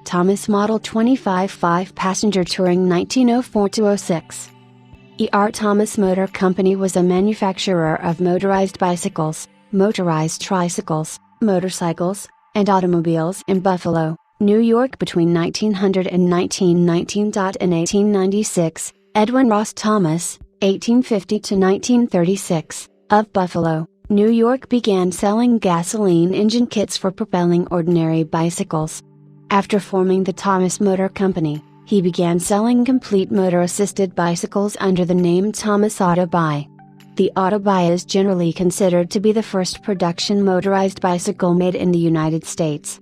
Thomas Model 25 5-passenger touring 1904-06. E.R. Thomas Motor Company was a manufacturer of motorized bicycles, motorized tricycles, motorcycles, and automobiles in Buffalo, New York between 1900 and 1919. In 1896, Edwin Ross Thomas, 1850 to 1936, of Buffalo, New York began selling gasoline engine kits for propelling ordinary bicycles. After forming the Thomas Motor Company, he began selling complete motor-assisted bicycles under the name Thomas Autobuy. The Autobuy is generally considered to be the first production motorized bicycle made in the United States.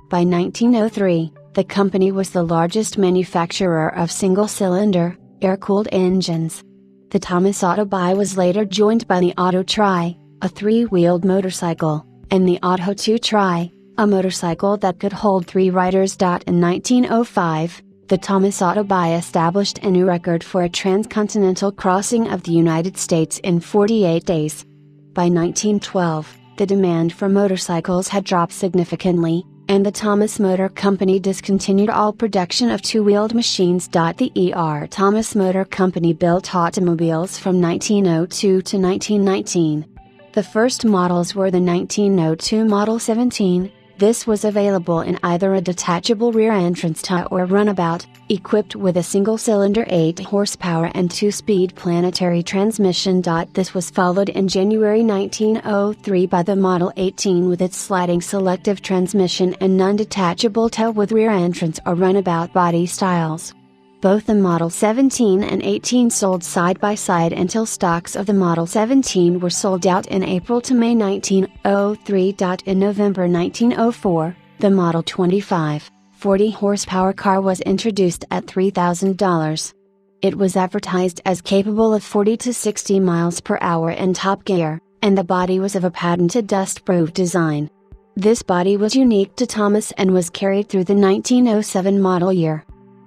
By 1903, the company was the largest manufacturer of single-cylinder, air-cooled engines. The Thomas Autobuy was later joined by the Auto Tri, a three-wheeled motorcycle, and the Auto 2 Tri, a motorcycle that could hold 3 riders. In 1905, the Thomas Autobuy established a new record for a transcontinental crossing of the United States in 48 days. By 1912, the demand for motorcycles had dropped significantly, and the Thomas Motor Company discontinued all production of two-wheeled machines. The E.R. Thomas Motor Company built automobiles from 1902 to 1919. The first models were the 1902 Model 17. This was available in either a detachable rear entrance tub or runabout, equipped with a single-cylinder 8-horsepower and 2-speed planetary transmission. This was followed in January 1903 by the Model 18 with its sliding selective transmission and non-detachable tub with rear entrance or runabout body styles. Both the Model 17 and 18 sold side by side until stocks of the Model 17 were sold out in April to May 1903. In November 1904, the Model 25, 40-horsepower car was introduced at $3,000. It was advertised as capable of 40 to 60 miles per hour in top gear, and the body was of a patented dust-proof design. This body was unique to Thomas and was carried through the 1907 model year.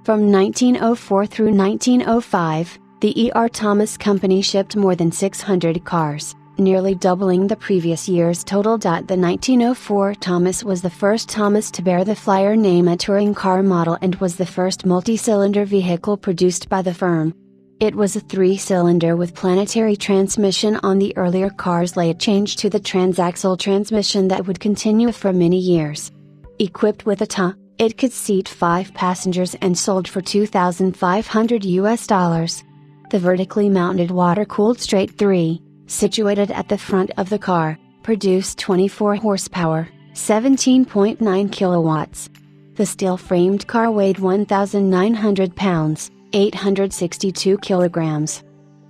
From 1904 through 1905, the E.R. Thomas Company shipped more than 600 cars, nearly doubling the previous year's total. The 1904 Thomas was the first Thomas to bear the Flyer name, a touring car model, and was the first multi-cylinder vehicle produced by the firm. It was a 3-cylinder with planetary transmission on the earlier cars, later changed to the transaxle transmission that would continue for many years. Equipped with a TA, it could seat 5 passengers and sold for $2,500. The vertically mounted water-cooled straight 3, situated at the front of the car, produced 24 horsepower, 17.9 kilowatts. The steel-framed car weighed 1,900 pounds, 862 kilograms.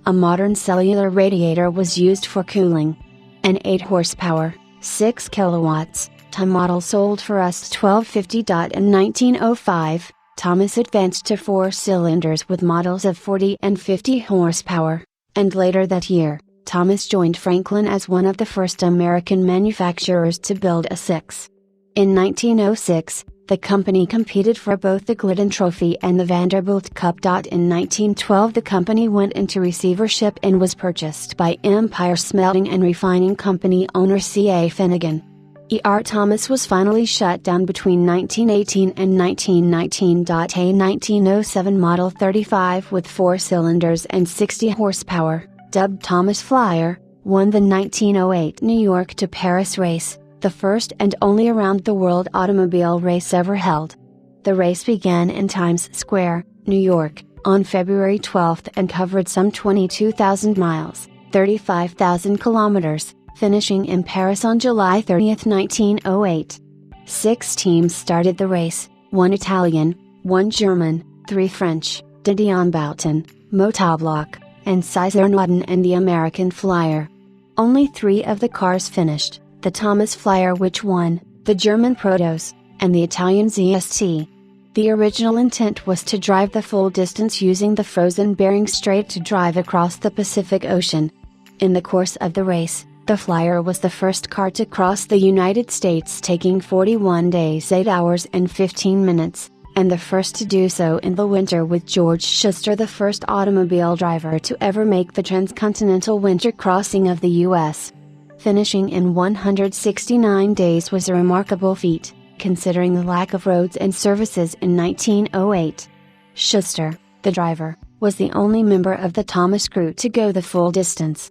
A modern cellular radiator was used for cooling. An 8 horsepower, 6 kilowatts, TA model sold for $1250. In 1905, Thomas advanced to 4 cylinders with models of 40 and 50 horsepower, and later that year, Thomas joined Franklin as one of the first American manufacturers to build a 6. In 1906, the company competed for both the Glidden Trophy and the Vanderbilt Cup. In 1912, the company went into receivership and was purchased by Empire Smelting and Refining Company owner C.A. Finnegan. E.R. Thomas was finally shut down between 1918 and 1919. A 1907 Model 35 with 4 cylinders and 60 horsepower, dubbed Thomas Flyer, won the 1908 New York to Paris race, the first and only around-the-world automobile race ever held. The race began in Times Square, New York, on February 12 and covered some 22,000 miles, 35,000 kilometers, finishing in Paris on July 30, 1908. 6 teams started the race, 1 Italian, 1 German, 3 French, Didion Bouton, Motovlak, and Cesar Naudin, and the American Flyer. Only 3 of the cars finished, the Thomas Flyer, which won, the German Protos, and the Italian ZST. The original intent was to drive the full distance using the frozen Bering Strait to drive across the Pacific Ocean. In the course of the race, the Flyer was the first car to cross the United States, taking 41 days 8 hours and 15 minutes, and the first to do so in the winter, with George Schuster the first automobile driver to ever make the transcontinental winter crossing of the U.S. Finishing in 169 days was a remarkable feat, considering the lack of roads and services in 1908. Schuster, the driver, was the only member of the Thomas crew to go the full distance.